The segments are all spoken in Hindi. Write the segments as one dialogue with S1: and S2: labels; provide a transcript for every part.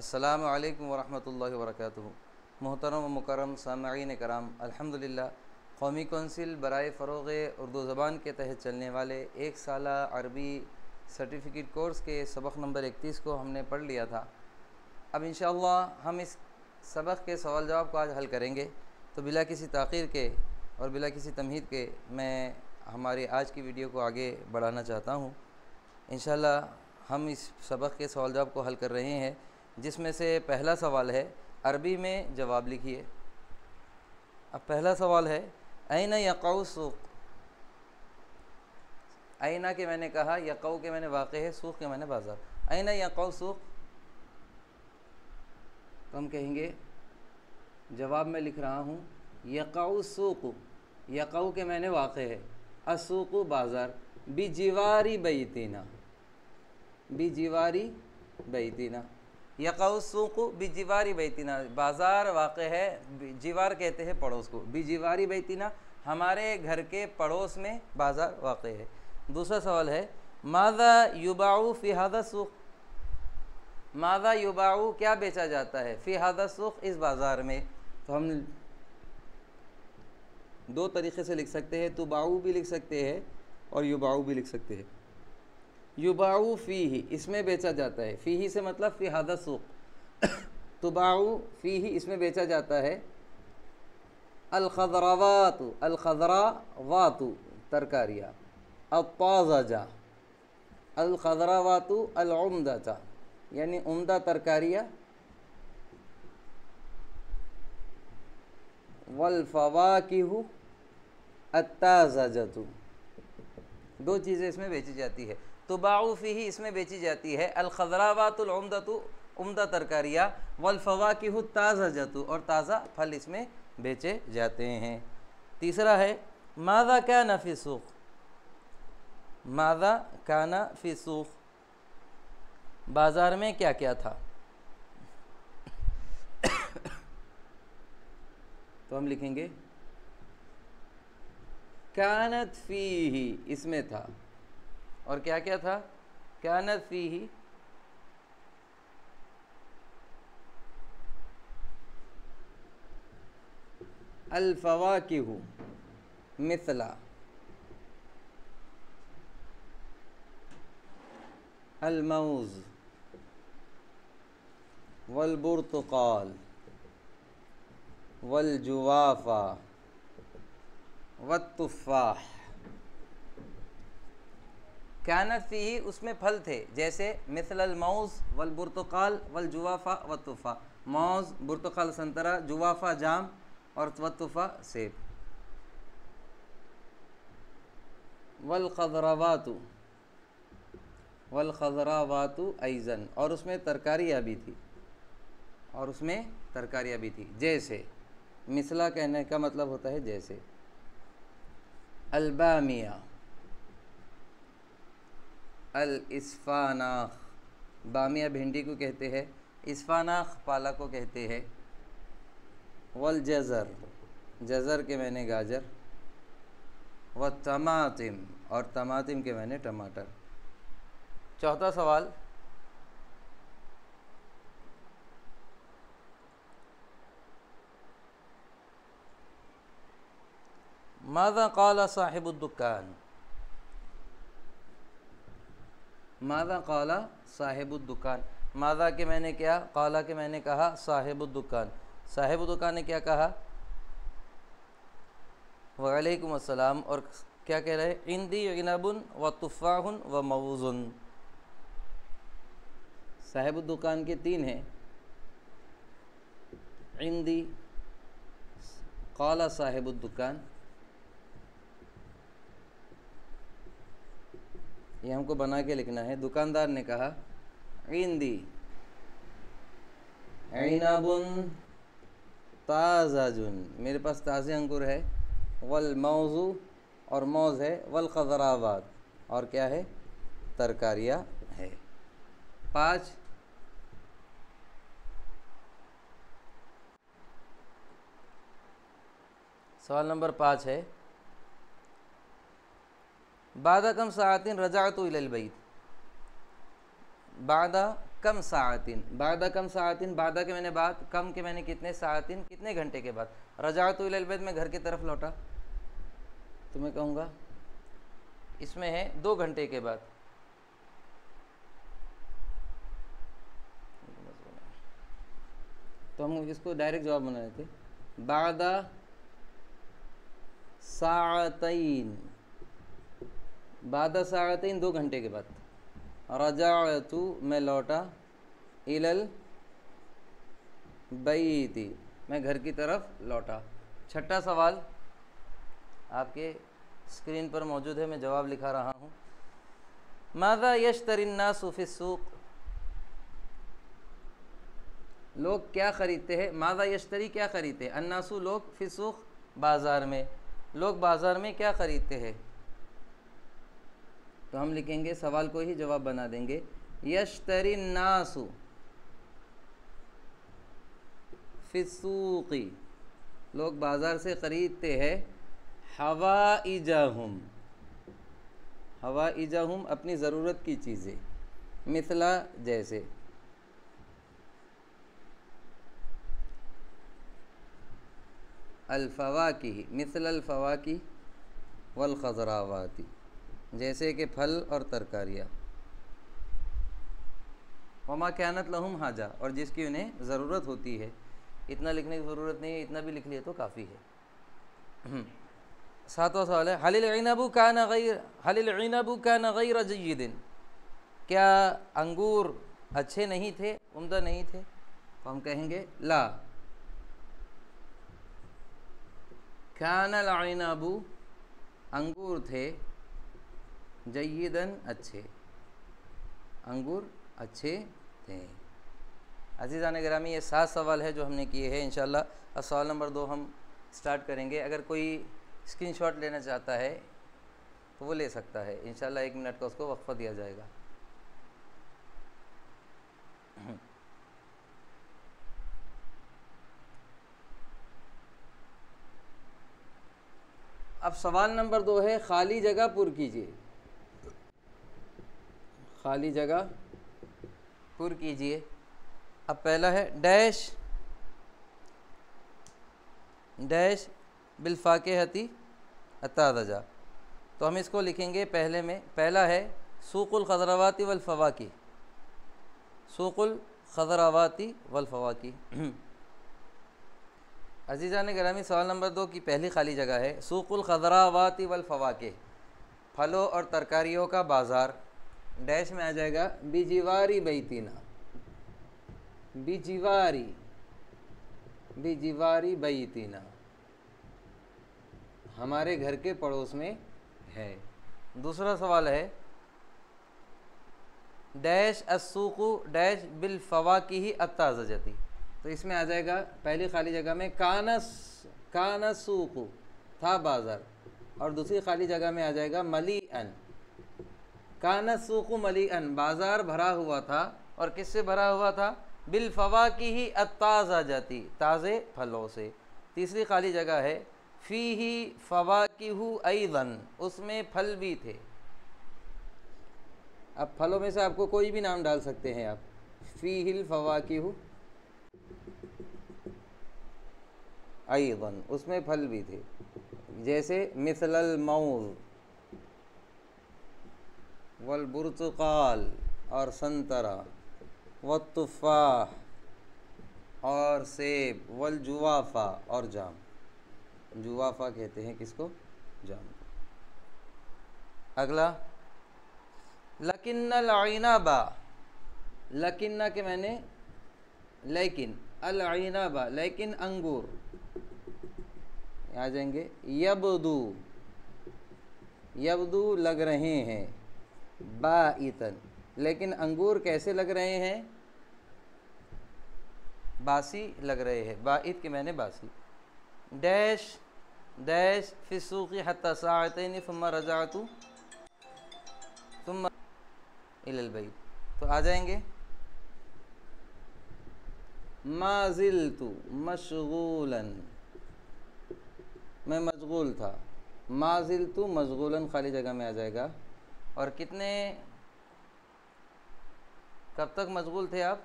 S1: अस्सलामु अलैकुम वरहमतुल्लाहि वबरकातुहू। मोहतरम व मुकर्रम सामईन कराम, अल्हम्दुलिल्लाह कौमी कौंसिल बराए फ़रोग़ उर्दू ज़बान के तहत चलने वाले एक साला अरबी सर्टिफ़िकेट कोर्स के सबक नंबर 31 को हमने पढ़ लिया था। अब इंशाअल्लाह हम इस सबक के सवाल जवाब को आज हल करेंगे। तो बिला किसी ताख़ीर के और बिला किसी तमहीद के मैं हमारी आज की वीडियो को आगे बढ़ाना चाहता हूँ। इंशाअल्लाह हम इस सबक के सवाल जवाब को हल कर रहे हैं, जिसमें से पहला सवाल है अरबी में जवाब लिखिए। अब पहला सवाल है ऐना यक़उ सूक़। ऐना के मैंने कहा, यक़उ के मैंने वाक़े है, सूक़ के मैंने बाज़ार। ऐना यक़उ सूक़, तो हम कहेंगे जवाब में लिख रहा हूँ यक़उ सूक़। यक़उ के मैंने वाक़े है, अस्सूक़ बाज़ार, बिजिवारी बैतिना, बिजिवारी बैतिना। यक़उ सूक़ बिजिवारी बैतिना, बाज़ार वाक़े है, जिवार कहते हैं पड़ोस को, बिजिवारी बैतिना हमारे घर के पड़ोस में बाज़ार वाक़े है। दूसरा सवाल है माज़ा युबाउ फ़ी हाज़ा सूक़। माज़ा युबाउ क्या बेचा जाता है, फ़ी हाज़ा सूक़ इस बाज़ार में। तो हम दो तरीक़े से लिख सकते हैं, तुबाउ भी लिख सकते हैं और युबाउ भी लिख सकते हैं। युबाउ फ़ीही इसमें बेचा जाता है, फ़ीही से मतलब फ़ी हाज़ा सूक़। तुबाउ फ़ीही इसमें बेचा जाता है। अल-ख़ज़रावातु, अल-ख़ज़रावातु तरकारियाँ, अत-ताज़जा, अल-ख़ज़रावातु अल-उम्दता यानी उम्दा तरकारियाँ, वल-फ़वाकिहु अत-ताज़जतु, दो चीज़ें इसमें बेची जाती है। तुबाउ फ़ीही इसमें बेची जाती है अल-ख़ज़रावातुल उम्दतु उम्दा तरकारियाँ, वल-फ़वाकिहु ताज़जतु और ताज़ा फल इसमें बेचे जाते हैं। तीसरा है माज़ा काना फ़ी सूक़। माज़ा काना फ़ी सूक़, बाज़ार में क्या क्या था। तो हम लिखेंगे कानत फ़ीही इसमें था, और क्या क्या था, कानत फ़ीही अल-फ़वाकिहु मिसला अल-मौज़ वल-बुर्तुक़ाल वल-जुवाफ़ा वत-तुफ़्फ़ाह। कानत फ़ीही उसमें फल थे, जैसे मिसल अल-मौज़ वल-बुर्तुक़ाल वल-जुवाफ़ा वत-तुफ़्फ़ाह। मौज़, बुर्तुक़ाल संतरा, जुवाफ़ा जाम और वत-तुफ़्फ़ाह सेब। वल-ख़ज़रावातु, वल-ख़ज़रावातु अइज़न, और उसमें तरकारियाँ भी थी, और उसमें तरकारियाँ भी थी। जैसे मिसला कहने का मतलब होता है जैसे। अल-बामिया, अल-इस्फ़ानाख़, बामिया भिंडी को कहते हैं, इस्फ़ानाख़ पालक को कहते हैं। वल-जज़र, जज़र के मैंने गाजर, व तमातिम, और तमातिम के मैंने टमाटर। चौथा सवाल माज़ा क़ाला साहिबुद्दुकान। माज़ा क़ाला साहिबुद्दुकान, माज़ा के मैंने क्या, क़ाला के मैंने कहा, साहिबुद्दुकान, साहिबुद्दुकान ने क्या कहा, वअलैकुम अस्सलाम, और क्या कह रहे हैं, इंदी इनबुन व तुफ़ाहुन व मऊज़ुन। साहिबुद्दुकान के तीन हैं, इंदी, क़ाला साहिबुद्दुकान, ये हमको बना के लिखना है। दुकानदार ने कहा इंदी इनबुन ताज़जुन, मेरे पास ताज़े अंगूर है, वल मौज़ू, और मौज़ है, वल ख़ज़रावात, और क्या है, तरकारियाँ है। 5 सवाल नंबर 5 है बादा कम सातिन रजाअतु इलल बैत। बादा कम साअतिन, बादा कम साअतिन, बादा के मैंने बाद, कम के मैंने कितने, साअतिन कितने घंटे के बाद। रजाअतु इलल बैत में घर की तरफ लौटा, तो मैं कहूँगा इसमें है 2 घंटे के बाद। तो हम इसको डायरेक्ट जवाब बना देते, बादा साअतैन, बादा साअतैन 2 घंटे के बाद। रजाअतु मैं लौटा, इलल बैती मैं घर की तरफ लौटा। छठा सवाल आपके स्क्रीन पर मौजूद है, मैं जवाब लिखा रहा हूँ। माज़ा यश्तरिन नासु फिस्सूक़, लोग क्या ख़रीदते हैं। माज़ा यश्तरी क्या ख़रीदते हैं, अन्नासु लोग, फिस्सूक़ बाज़ार में, लोग बाज़ार में क्या ख़रीदते हैं। तो हम लिखेंगे, सवाल को ही जवाब बना देंगे, यश्तरी नासु फिस्सूक़ी, लोग बाज़ार से ख़रीदते हैं, हवाइजहुम, हवाइजहुम अपनी ज़रूरत की चीज़ें, मिथला जैसे, अल्फवाकी मिसल अल्फवाकी वल खज़रावाती, जैसे कि फल और तरकारियाँ। वमा कानत लहुम हाजा, और जिसकी उन्हें ज़रूरत होती है। इतना लिखने की ज़रूरत नहीं है, इतना भी लिख लिए तो काफ़ी है। 7वां सवाल है, हलिल इनबु कान गैर जय्यिदिन, क्या अंगूर अच्छे नहीं थे, उम्दा नहीं थे। तो हम कहेंगे ला, कानल इनबु अंगूर थे, जय्यिदन अच्छे, अंगूर अच्छे थे। अज़ीज़ान गिरामी, ये 7 सवाल है जो हमने किए हैं। इंशाअल्लाह अब सवाल नंबर 2 हम स्टार्ट करेंगे। अगर कोई स्क्रीनशॉट लेना चाहता है तो वो ले सकता है। इंशाअल्लाह 1 मिनट का उसको वक्फ़ा दिया जाएगा। अब सवाल नंबर 2 है, खाली जगह पुर कीजिए, खाली जगह पुर कीजिए। अब पहला है डैश डैश बिलफ़ाकिहती अत्ताज़ा, तो हम इसको लिखेंगे पहले में। पहला है सूक़ुल ख़ज़रावाती वल फ़वाकी, सूक़ुल ख़ज़रावाती वल फ़वाकी। अज़ीज़ान गिरामी, सवाल नंबर 2 की पहली खाली जगह है सूक़ुल ख़ज़रावाती वल फ़वाकी, फलों और तरकारियों का बाज़ार। डैश में आ जाएगा बिजिवारी बैतीना, बिजिवारी, बिजिवारी बैतीना, हमारे घर के पड़ोस में है। दूसरा सवाल है डैश अस्सूक़ु डैश बिल फ़वाकिही अत्ताज़जती, तो इसमें आ जाएगा पहली खाली जगह में कानसूक़ु था बाज़ार, और दूसरी खाली जगह में आ जाएगा मलीअन, कानसूक़ु मलीअन बाज़ार भरा हुआ था, और किससे भरा हुआ था, बिल फ़वाकिही अत्ताज़जती ताज़े फलों से। तीसरी खाली जगह है फ़ीही फ़वाकिहु अयज़न, उसमें फल भी थे। अब फलों में से आपको कोई भी नाम डाल सकते हैं आप, फ़ीहिल फ़वाकिहु अयज़न, उसमें फल भी थे, जैसे मिसलल मौज़ वल बुर्तुकाल और संतरा, वत्तुफ़ाह और सेब, वल जुवाफ़ा और जाम, जुवाफ़ा कहते हैं किसको, जाम को। अगला लकिन्नल इनाबा, लकिन्ना के मैंने लेकिन, अल इनाबा लेकिन अंगूर आ जाएंगे, यबदू, यबदू लग रहे हैं, बाइतन, लेकिन अंगूर कैसे लग रहे हैं, बासी लग रहे हैं। बाइत के मैंने बासी। डैश डैश फिस्सूक़ी हत्ता साअतैन सुम्मा रजाअतु सुम्मा इलल बैत, तो आ जाएंगे माज़िल्तु मशगूलन, मैं मशगूल था, माज़िल्तु मशगूलन खाली जगह में आ जाएगा। और कितने कब तक मशगूल थे आप?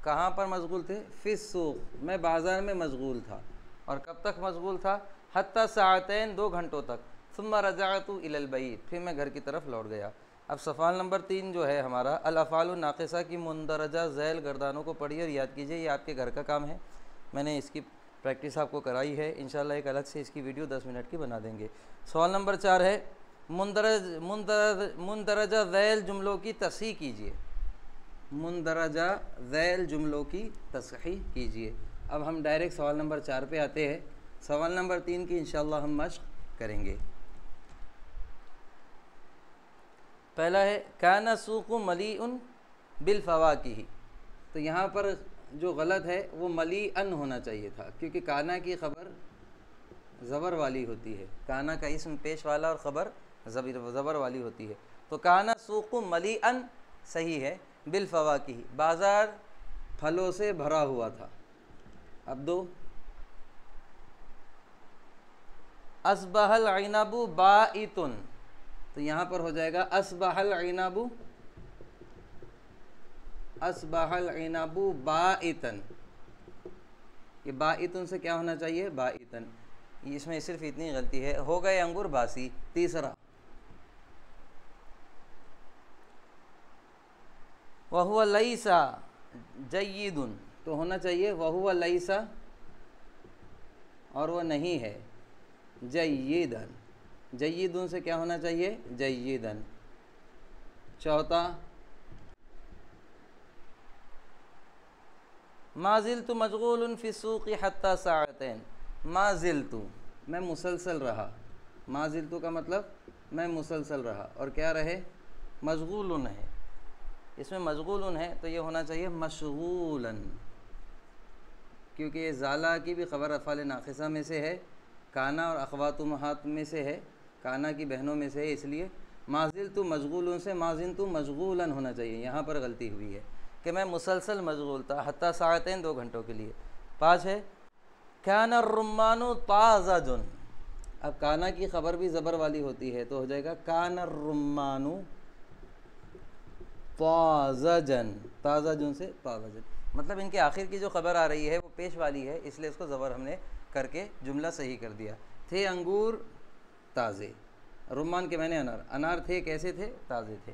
S1: कहाँ पर मशगूल थे? फिस्सूक, मैं बाज़ार में मशगूल था। और कब तक मशगूल था? हत्ता साअतैन, 2 घंटों तक। सुम्मा रजअतु इलल बैत, फिर मैं घर की तरफ लौट गया। अब सफ़ाल नंबर 3 जो है हमारा, अल अफ़ालु नाक़िसा की मुंदरजा झैल गर्दानों को पढ़िए और याद कीजिए, ये आपके घर का काम है। मैंने इसकी प्रैक्टिस आपको कराई है, इंशाल्लाह एक अलग से इसकी वीडियो 10 मिनट की बना देंगे। सवाल नंबर 4 है, मुंदरजा झैल जुमलों की तस्हीह कीजिए। मुंदरजा झैल जुमलों की तस्हीह कीजिए। अब हम डायरेक्ट सवाल नंबर 4 पे आते हैं। सवाल नंबर 3 की इंशाल्लाह हम मश्क करेंगे। पहला है, काना सूक़ु मलीउन बिल फ़वाकिह। तो यहाँ पर जो गलत है वो मलीअन होना चाहिए था, क्योंकि काना की ख़बर ज़बर वाली होती है। काना का इसम पेश वाला और ख़बर ज़बर वाली होती है। तो काना सूक़ु मलीअन सही है। बिल फ़वाकिह, बाज़ार फलों से भरा हुआ था। अब 2, अस्बहल इनबु बाइतुन, तो यहाँ पर हो जाएगा अस्बहल इनबु, अस्बहल इनबु बाइतन। ये बाइतुन से क्या होना चाहिए? बाइतन। इसमें सिर्फ इतनी गलती है, हो गए अंगूर बासी। तीसरा, वहुवा लैसा जय्यिदुन, तो होना चाहिए वहुवा लैसा, और वह नहीं है जय्यिदन। जय्यिदुन से क्या होना चाहिए? जय्यिदन। चौथा, माज़िल्तु मशगूलुन फ़ी सूक़ि हत्ता साअतैन। माज़िल्तु, मैं मुसलसल रहा। माज़िल्तु का मतलब मैं मुसलसल रहा, और क्या रहे? मशगूलुन है, इसमें मशगूलुन है तो ये होना चाहिए मशगूलन, क्योंकि ये ज़ाला की भी ख़बर अफ़ाल नाक़िसा में से है, काना और अख़वातु उम्महात में से है, काना की बहनों में से है, इसलिए माज़िल्तु मशगूलुन से माज़िल्तु मशगूलन होना चाहिए। यहाँ पर गलती हुई है कि मैं मुसलसल मशगूल था, हत्ता साअतैन 2 घंटों के लिए। 5 है, काना रुम्मानु ताज़जुन। अब काना की ख़बर भी ज़बर वाली होती है, तो हो जाएगा काना रुम्मानु ताज़जन। ताज़जुन से ताज़जन, मतलब इनके आखिर की जो ख़बर आ रही है वो पेश वाली है, इसलिए इसको ज़बर हमने करके जुमला सही कर दिया। थे अंगूर ताज़े, रुम्मान के मैंने अनार, अनार थे कैसे थे? ताज़े थे।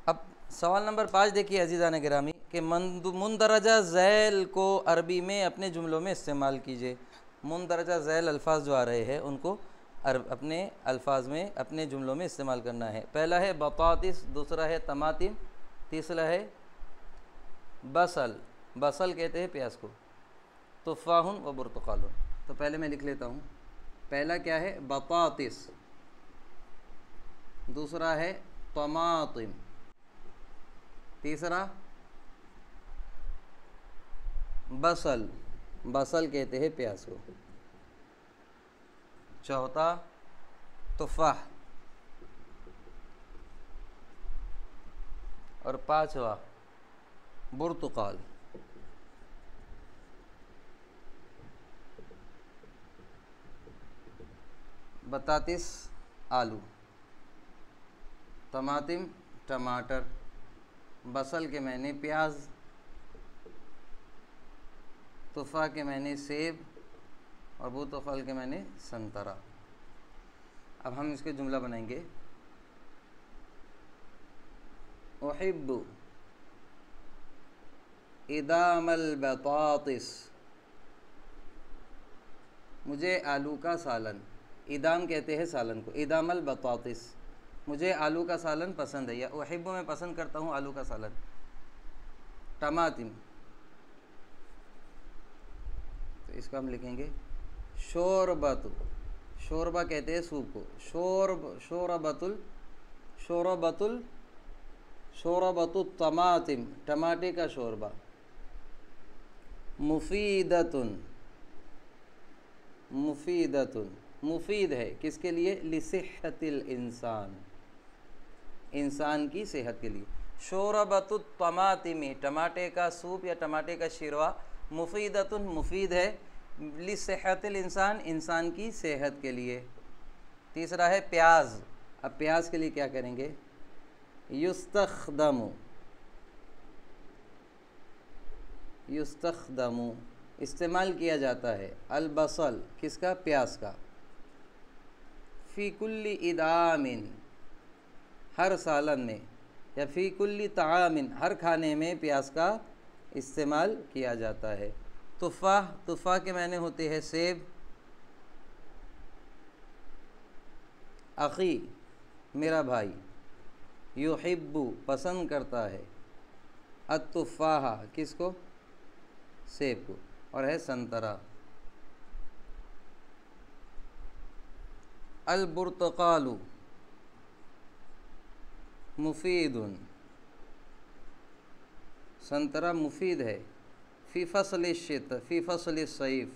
S1: अब सवाल नंबर 5 देखिए अज़ीज़ान गिरामी, कि मुंदरजा झैल को अरबी में अपने जुमलों में इस्तेमाल कीजिए। मुंदरजा झैल अल्फाज जो आ रहे हैं उनको अपने अल्फाज में, अपने जुमलों में इस्तेमाल करना है। पहला है बतातिस, दूसरा है तमातिम, तीसरा है बसल, बसल कहते हैं प्याज को, तुफ़ाहुन व बुर्तुकालुन। तो पहले मैं लिख लेता हूँ। पहला क्या है? बतातिस, दूसरा है तमातिम, तीसरा बसल, बसल कहते हैं प्याज को, चौथा तुफ़ाह, और 5वां बुर्तुकाल। बतातिस आलू, तमातिम टमाटर, बसल के मैंने प्याज, तुफ़ा के मैंने सेब, और बुर्तुकाल के मैंने संतरा। अब हम इसके जुमला बनाएंगे। उहिब्बु इदामल बतातिस, मुझे आलू का सालन, इदाम कहते हैं सालन को, इदामल बतातिस, मुझे आलू का सालन पसंद है, या उहिब्बु मैं पसंद करता हूँ आलू का सालन। टमातिम, तो इसका हम लिखेंगे शोरबतु, शोरबा कहते हैं सूप को, शोरबतुल, शोरबतुल, शोरबतु तमातिम, टमाटे का शोरबा। मुफीदतुन, मुफीदतुन, मुफीद है किसके लिए? लिसिहतिल इंसान, इंसान की सेहत के लिए। शोरबतु तमातिमी, टमाटे का सूप या टमाटे का शीरवा। मुफीदतुन, मुफीद है, लिसिहतिल इंसान, इंसान की सेहत के लिए। तीसरा है प्याज। अब प्याज के लिए क्या करेंगे? युस्तखदमु, युस्तखदमु इस्तेमाल किया जाता है। अलबसल किसका? प्याज का। फ़ी कुल्ली इदामिन हर सालन में, या फ़ी कुल्ली तामिन हर खाने में प्याज का इस्तेमाल किया जाता है। तुफ़ाह, तुफ़ाह के माने होते हैं सेब। अख़ी मेरा भाई। युहिब्बु पसंद करता है। अत्तुफ़ाहा किसको? सेब को। और है संतरा। अल बुर्तकालु मुफीदुन संतरा मुफीद है। फ़ी फ़स्ल शित फ़ी फ़स्ल सैफ़,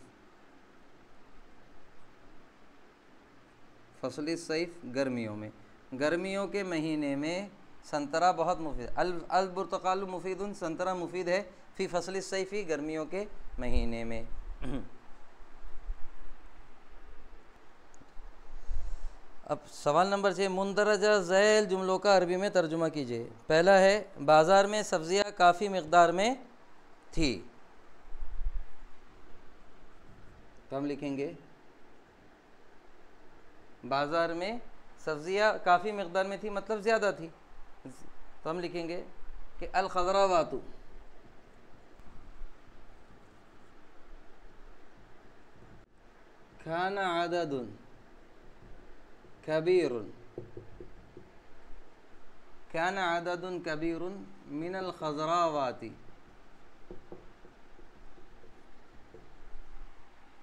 S1: फ़स्ल सैफ़ गर्मियों में, गर्मियों के महीने में संतरा बहुत मुफीद। अल बुर्तकालु मुफीदुन संतरा मुफीद है। फ़ी फ़स्ल सैफ़ी गर्मियों के महीने में। अब सवाल नंबर 6, मुंदरजा ज़ैल जुमलों का अरबी में तर्जुमा कीजिए। पहला है बाज़ार में सब्ज़ियाँ काफ़ी मिक़दार में थी, तो हम लिखेंगे बाज़ार में सब्ज़ियाँ काफ़ी मिक़दार में थी मतलब ज़्यादा थी, तो हम लिखेंगे कि अल खज़रावातु खाना आददुन कबीरुन, काना आददुन कबीरुन मिनल खज़रावाती,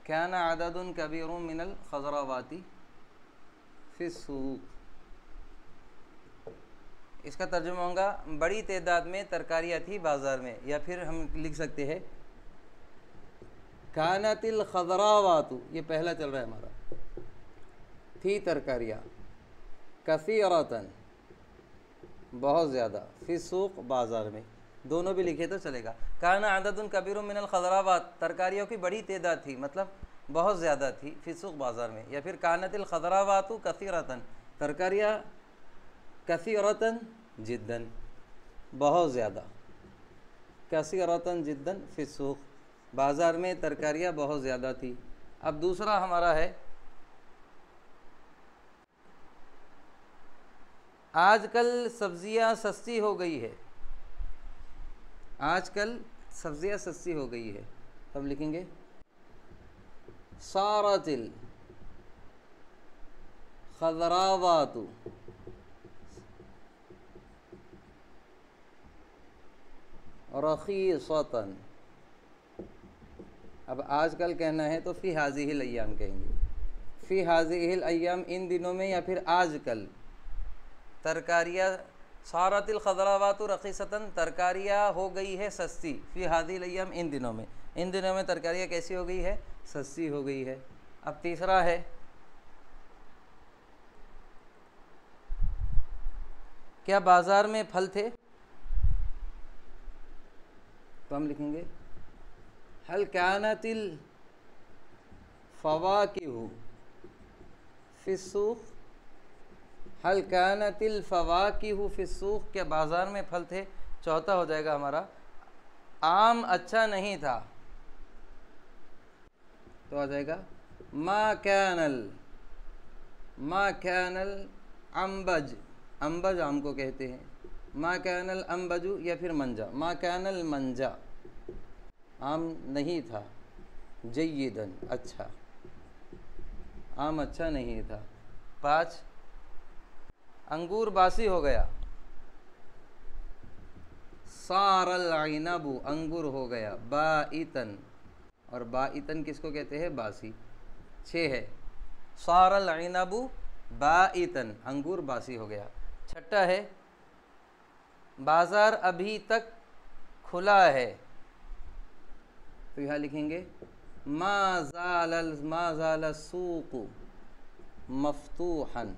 S1: काना आददुन कबीरुन मिनल खज़रावाती फ़िस्सूक़। इसका तर्जुमा होगा बड़ी तादाद में तरकारियाँ थी बाज़ार में, या फिर हम लिख सकते हैं कानतिल खज़रावातु, ये पहला चल रहा है हमारा, थी तरकारियाँ, कसीरतन बहुत ज़्यादा, फ़िस्सूक़ बाज़ार में, दोनों भी लिखे तो चलेगा। काना अददुन कबीरुन मिनल खज़रावात तरकारियों की बड़ी तादाद थी मतलब बहुत ज़्यादा थी, फ़िस्सूक़ बाज़ार में, या फिर कानतिल खज़रावातु कसीरतन तरकारियाँ कसीरतन जिद्दन बहुत ज़्यादा, कसीरतन जिद्दन फ़िस्सूक़ बाज़ार में तरकारियाँ बहुत ज़्यादा थी। अब दूसरा हमारा है आजकल सब्ज़ियाँ सस्ती हो गई है, आजकल सब्ज़ियाँ सस्ती हो गई है, तब लिखेंगे सारतिल खज़रावातु रख़ीसतन। अब आजकल कहना है तो फ़ी हाज़िहिल अय्याम कहेंगे, फ़ी हाज़िहिल अय्याम इन दिनों में, या फिर आजकल तरकारियाँ सारतिल खज़रावातु रख़ीसतन तरकारियाँ हो गई है सस्ती, फ़ी हाज़िहिल अय्याम इन दिनों में, इन दिनों में तरकारियाँ कैसी हो गई है? सस्ती हो गई है। अब तीसरा है क्या बाज़ार में फल थे, तो हम लिखेंगे हल कानतिल फ़वाकिहु फ़िस्सूक़, हल कानतिल फ़वाकिहु फ़िस्सूक़ क्या बाज़ार में फल थे। चौथा हो जाएगा हमारा आम अच्छा नहीं था, तो आ जाएगा मा कैनल अम्बज, अम्बज आम को कहते हैं, मा कैनल अम्बजु या फिर मंजा, मा कैनल मंजा आम नहीं था, जय्यदन अच्छा, आम अच्छा नहीं था। 5 अंगूर बासी हो गया, सारल इनबु अंगूर हो गया, बाइतन, और बाइतन किसको कहते हैं? बासी। 6 है सारल इनबु बाइतन अंगूर बासी हो गया। छठा है बाज़ार अभी तक खुला है, तो यहाँ लिखेंगे मा ज़ाल सूक़ु मफ़तूहन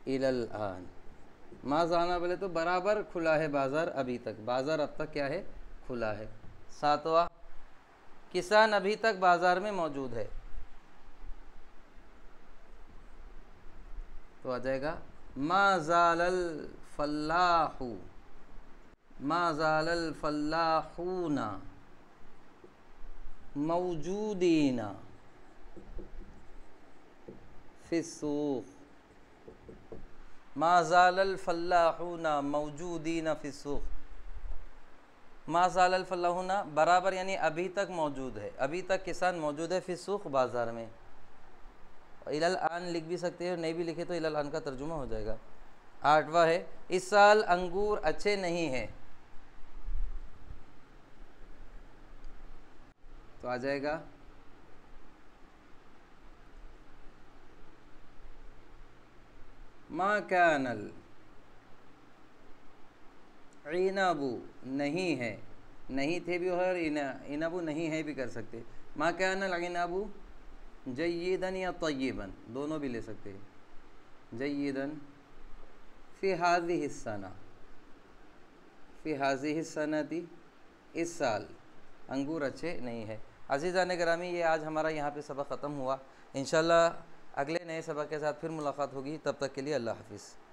S1: इलल आन, मा ज़ाना बोले तो बराबर खुला है बाज़ार अभी तक, बाज़ार अब तक क्या है? खुला है। 7वां किसान अभी तक बाज़ार में मौजूद है, तो आ जाएगा मा ज़ालल फल्लाहु, मा ज़ालल फल्लाहूना मौजूदीना फ़िस्सूक़, मा ज़ालल फल्लाहूना मौजूदीना फ़िस्सूक़। मा ज़ालल फल्लाहूना बराबर यानी अभी तक मौजूद है, अभी तक किसान मौजूद है, फ़िस्सूक़ बाज़ार में। इलल आन लिख भी सकते हैं, नहीं भी लिखे तो इलल आन का तर्जुमा हो जाएगा। 8वां है इस साल अंगूर अच्छे नहीं हैं, तो आ जाएगा मा कानल इनाबू, नहीं है, नहीं थे भी और इनाबू नहीं है भी कर सकते। मा कानल इनाबू जय्यदन या तय्यबन दोनों भी ले सकते हैं। जय्यदन फ़ी हाज़िहि सना, फ़ी हाज़िहि सनती इस साल अंगूर अच्छे नहीं है। अज़ीज़ान गिरामी, ये आज हमारा यहाँ पे सबक ख़त्म हुआ। इंशाअल्लाह अगले नए सबक के साथ फिर मुलाकात होगी, तब तक के लिए अल्लाह हाफ़िज़।